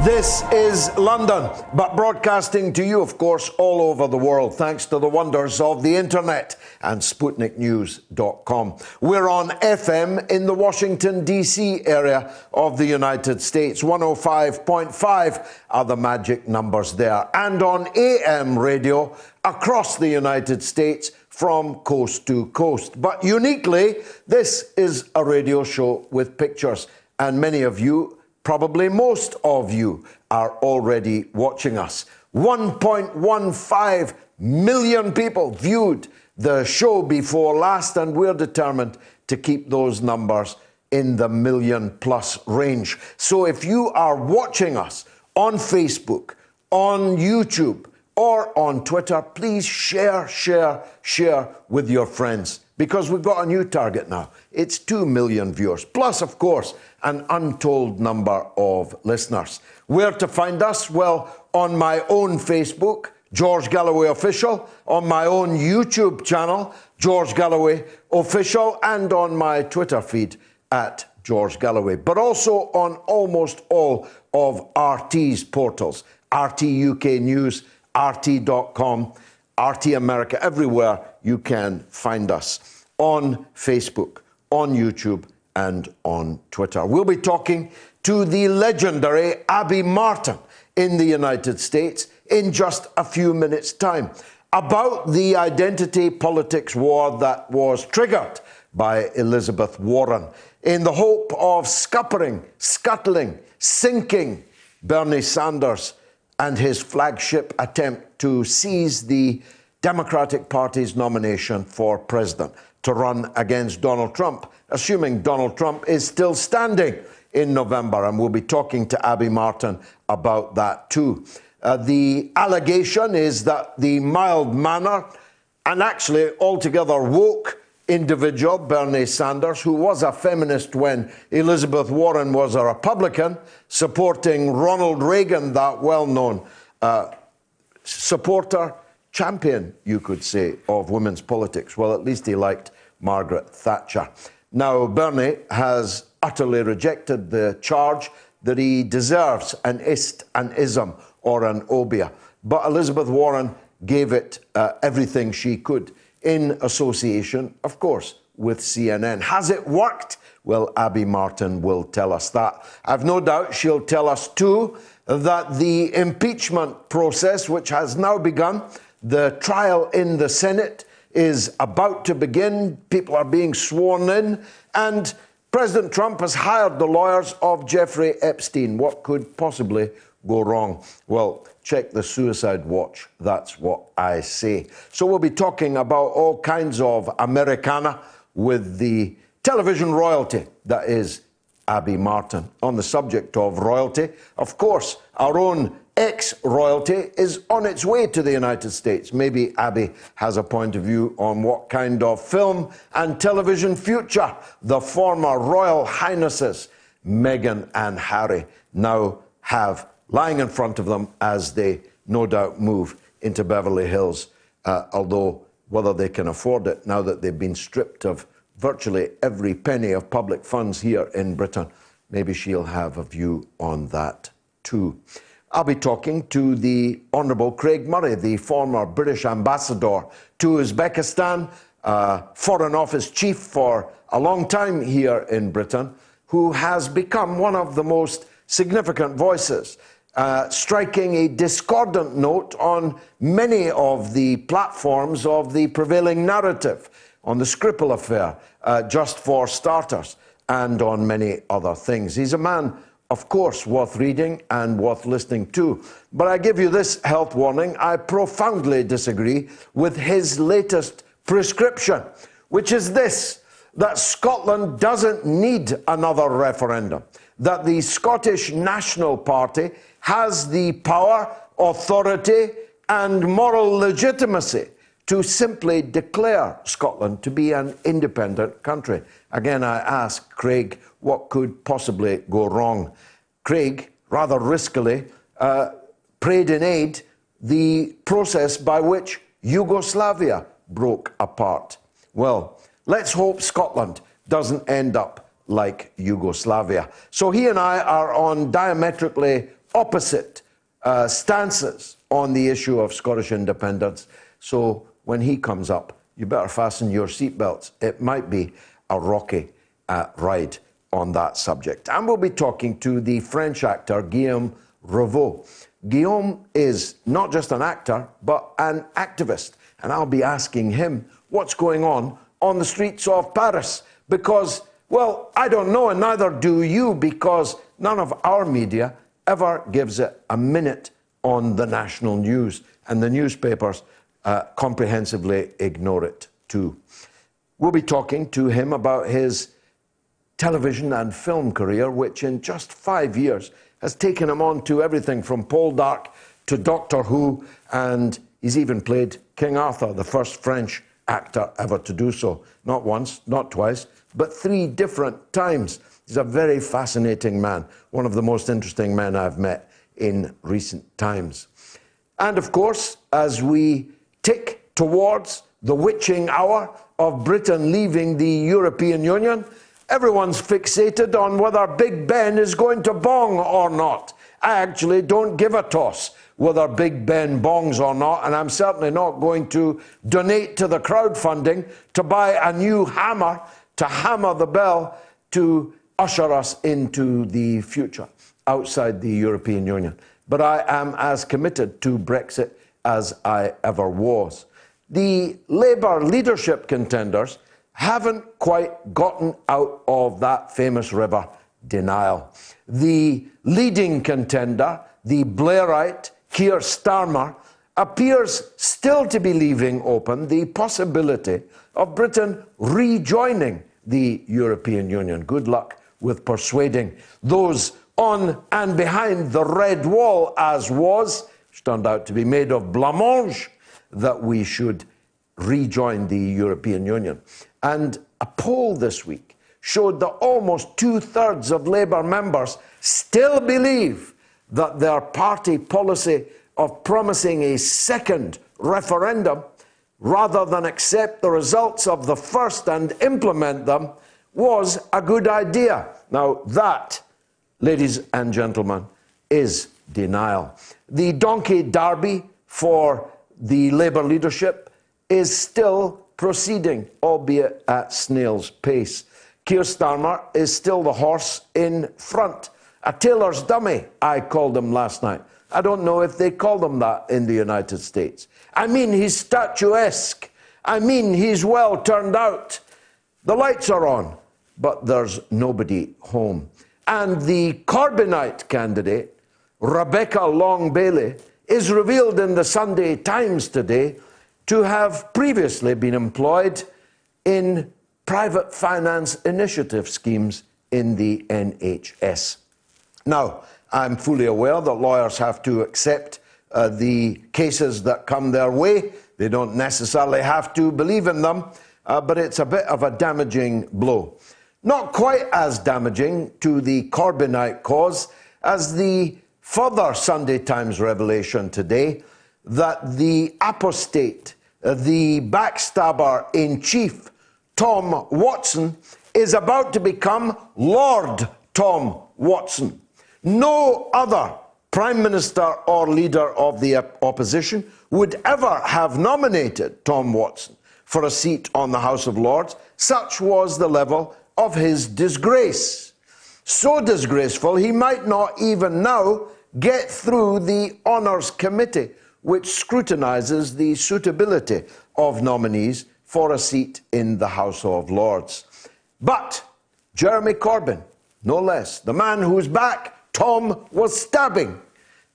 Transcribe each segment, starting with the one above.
This is London, but broadcasting to you, of course, all over the world, thanks to the wonders of the internet and SputnikNews.com. We're on FM in the Washington, D.C. area of the United States. 105.5 are the magic numbers there. And on AM radio across the United States from coast to coast. But uniquely, this is a radio show with pictures, and many of you, probably most of you, are already watching us. 1.15 million people viewed the show before last, and we're determined to keep those numbers in the million-plus range. So if you are watching us on Facebook, on YouTube, or on Twitter, please share with your friends, because we've got a new target now. It's 2 million viewers, plus, of course, an untold number of listeners. Where to find us? Well, on my own Facebook, George Galloway Official, on my own YouTube channel, George Galloway Official, and on my Twitter feed at George Galloway, but also on almost all of RT's portals, RT UK News, RT.com, RT America, everywhere you can find us on Facebook, on YouTube, and on Twitter. We'll be talking to the legendary Abby Martin in the United States in just a few minutes' time about the identity politics war that was triggered by Elizabeth Warren in the hope of scuttling, sinking Bernie Sanders and his flagship attempt to seize the Democratic Party's nomination for president to run against Donald Trump, assuming Donald Trump is still standing in November. And we'll be talking to Abby Martin about that too. The allegation is that the mild-mannered and actually altogether woke individual, Bernie Sanders, who was a feminist when Elizabeth Warren was a Republican, supporting Ronald Reagan, that well-known supporter, champion, you could say, of women's politics. Well, at least he liked Margaret Thatcher. Now, Bernie has utterly rejected the charge that he deserves an ist, an ism, or an obia. But Elizabeth Warren gave it everything she could in association, of course, with CNN. Has it worked? Well, Abby Martin will tell us that. I've no doubt she'll tell us, too, that the impeachment process, which has now begun, the trial in the Senate is about to begin. People are being sworn in, and President Trump has hired the lawyers of Jeffrey Epstein. What could possibly go wrong? Well, check the suicide watch. That's what I say. So we'll be talking about all kinds of Americana with the television royalty that is Abby Martin. On the subject of royalty, of course, our own ex-royalty is on its way to the United States. Maybe Abby has a point of view on what kind of film and television future the former Royal Highnesses, Meghan and Harry, now have lying in front of them as they no doubt move into Beverly Hills, although whether they can afford it now that they've been stripped of virtually every penny of public funds here in Britain, maybe she'll have a view on that too. I'll be talking to the Honourable Craig Murray, the former British ambassador to Uzbekistan, Foreign Office chief for a long time here in Britain, who has become one of the most significant voices, striking a discordant note on many of the platforms of the prevailing narrative, on the Skripal affair, just for starters, and on many other things. He's a man, of course, worth reading and worth listening to. But I give you this health warning. I profoundly disagree with his latest prescription, which is this, that Scotland doesn't need another referendum, that the Scottish National Party has the power, authority, and moral legitimacy to simply declare Scotland to be an independent country. Again, I ask Craig, what could possibly go wrong? Craig, rather riskily, prayed in aid the process by which Yugoslavia broke apart. Well, let's hope Scotland doesn't end up like Yugoslavia. So he and I are on diametrically opposite stances on the issue of Scottish independence. So when he comes up, you better fasten your seatbelts. It might be a rocky ride on that subject. And we'll be talking to the French actor Guillaume Rivaud. Guillaume is not just an actor, but an activist. And I'll be asking him what's going on the streets of Paris. Because, well, I don't know, and neither do you, because none of our media ever gives it a minute on the national news. And the newspapers comprehensively ignore it too. We'll be talking to him about his television and film career, which in just 5 years has taken him on to everything from Poldark to Doctor Who, and he's even played King Arthur, the first French actor ever to do so. Not once, not twice, but 3 different times. He's a very fascinating man, one of the most interesting men I've met in recent times. And of course, as we tick towards the witching hour of Britain leaving the European Union, everyone's fixated on whether Big Ben is going to bong or not. I actually don't give a toss whether Big Ben bongs or not, and I'm certainly not going to donate to the crowdfunding to buy a new hammer to hammer the bell to usher us into the future outside the European Union. But I am as committed to Brexit as I ever was. The Labour leadership contenders haven't quite gotten out of that famous river, denial. The leading contender, the Blairite Keir Starmer, appears still to be leaving open the possibility of Britain rejoining the European Union. Good luck with persuading those on and behind the red wall, as was, which turned out to be made of blancmange, that we should rejoin the European Union. And a poll this week showed that almost 2/3 of Labour members still believe that their party policy of promising a second referendum rather than accept the results of the first and implement them was a good idea. Now that, ladies and gentlemen, is denial. The donkey derby for the Labour leadership is still proceeding, albeit at snail's pace. Keir Starmer is still the horse in front. A tailor's dummy, I called him last night. I don't know if they call them that in the United States. I mean, he's statuesque. I mean, he's well turned out. The lights are on, but there's nobody home. And the Corbynite candidate, Rebecca Long-Bailey, is revealed in the Sunday Times today to have previously been employed in private finance initiative schemes in the NHS. Now, I'm fully aware that lawyers have to accept the cases that come their way. They don't necessarily have to believe in them, but it's a bit of a damaging blow. Not quite as damaging to the Corbynite cause as the further Sunday Times revelation today that the apostate, the backstabber-in-chief, Tom Watson, is about to become Lord Tom Watson. No other Prime Minister or leader of the opposition would ever have nominated Tom Watson for a seat on the House of Lords. Such was the level of his disgrace. So disgraceful, he might not even now get through the Honours Committee, which scrutinises the suitability of nominees for a seat in the House of Lords. But Jeremy Corbyn, no less, the man whose back Tom was stabbing,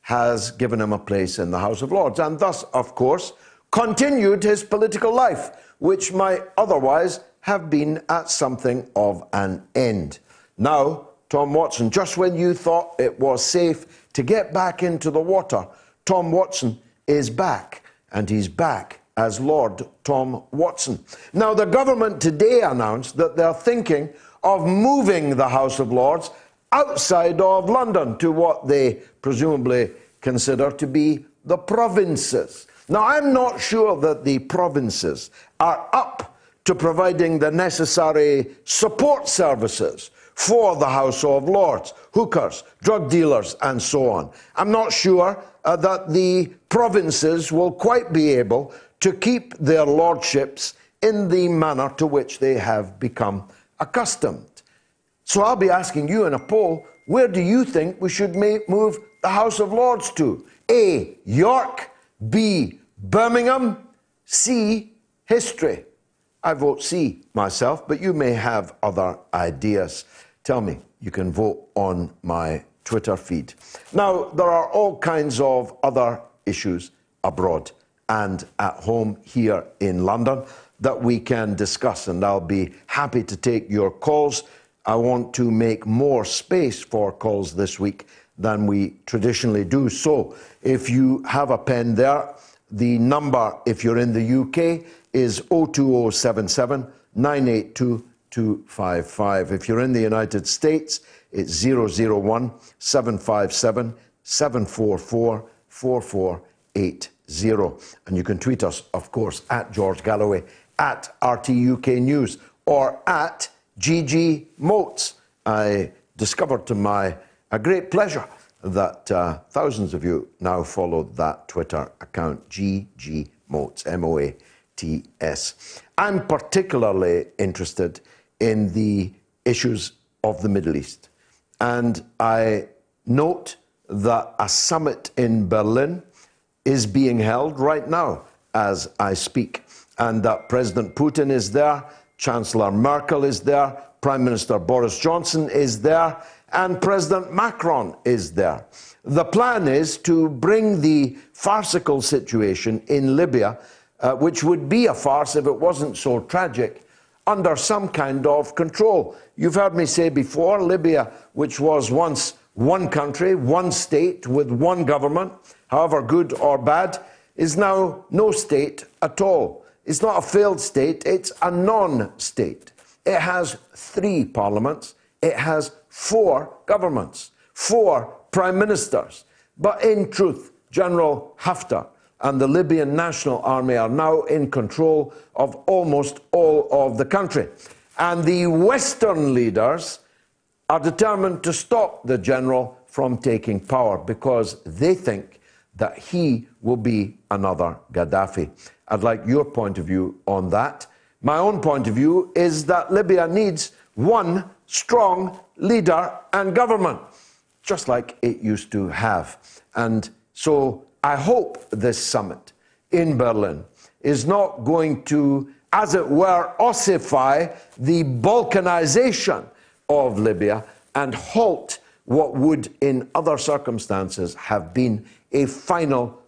has given him a place in the House of Lords, and thus, of course, continued his political life, which might otherwise have been at something of an end. Now, Tom Watson, just when you thought it was safe to get back into the water, Tom Watson is back, and he's back as Lord Tom Watson. Now, the government today announced that they're thinking of moving the House of Lords outside of London to what they presumably consider to be the provinces. Now, I'm not sure that the provinces are up to providing the necessary support services for the House of Lords, hookers, drug dealers, and so on. I'm not sure that the provinces will quite be able to keep their lordships in the manner to which they have become accustomed. So I'll be asking you in a poll, where do you think we should move the House of Lords to? A, York, B, Birmingham, C, history. I vote C myself, but you may have other ideas. Tell me, you can vote on my Twitter feed. Now, there are all kinds of other issues abroad and at home here in London that we can discuss, and I'll be happy to take your calls. I want to make more space for calls this week than we traditionally do. So if you have a pen there, the number, if you're in the UK, is 02077 982 255. If you're in the United States, it's 001 757 744 4480. And you can tweet us, of course, at George Galloway, at RTUK News, or at GG MOATS. I discovered to my great pleasure that thousands of you now follow that Twitter account, GG MOATS, MOATS. I'm particularly interested in the issues of the Middle East. And I note that a summit in Berlin is being held right now as I speak, and that President Putin is there, Chancellor Merkel is there, Prime Minister Boris Johnson is there, and President Macron is there. The plan is to bring the farcical situation in Libya, which would be a farce if it wasn't so tragic, under some kind of control. You've heard me say before, Libya, which was once one country, one state with one government, however good or bad, is now no state at all. It's not a failed state, it's a non-state. It has 3 parliaments, it has 4 governments, 4 prime ministers. But in truth, General Haftar and the Libyan National Army are now in control of almost all of the country. And the Western leaders are determined to stop the general from taking power because they think that he will be another Gaddafi. I'd like your point of view on that. My own point of view is that Libya needs one strong leader and government, just like it used to have. And so I hope this summit in Berlin is not going to, as it were, ossify the balkanization of Libya and halt what would in other circumstances have been a final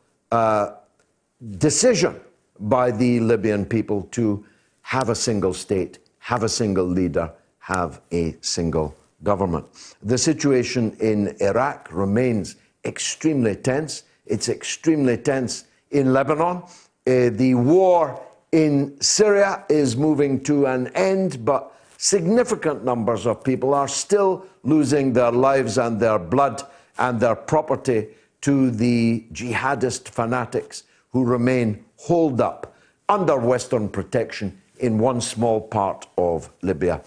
decision by the Libyan people to have a single state, have a single leader, have a single government. The situation in Iraq remains extremely tense. It's extremely tense in Lebanon. The war in Syria is moving to an end, but significant numbers of people are still losing their lives and their blood and their property to the jihadist fanatics who remain holed up under Western protection in one small part of Libya.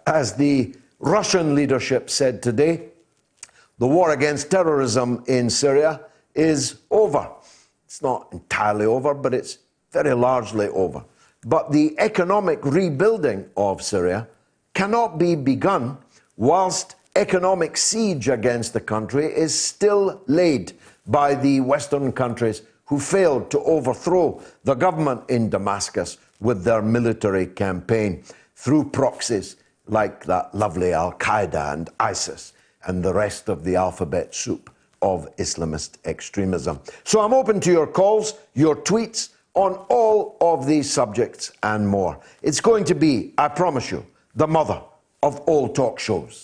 As the Russian leadership said today, the war against terrorism in Syria is over. It's not entirely over, but it's very largely over. But the economic rebuilding of Syria cannot be begun whilst economic siege against the country is still laid by the Western countries who failed to overthrow the government in Damascus with their military campaign through proxies like that lovely Al-Qaeda and ISIS and the rest of the alphabet soup of Islamist extremism. So I'm open to your calls, your tweets on all of these subjects and more. It's going to be, I promise you, the mother of all talk shows.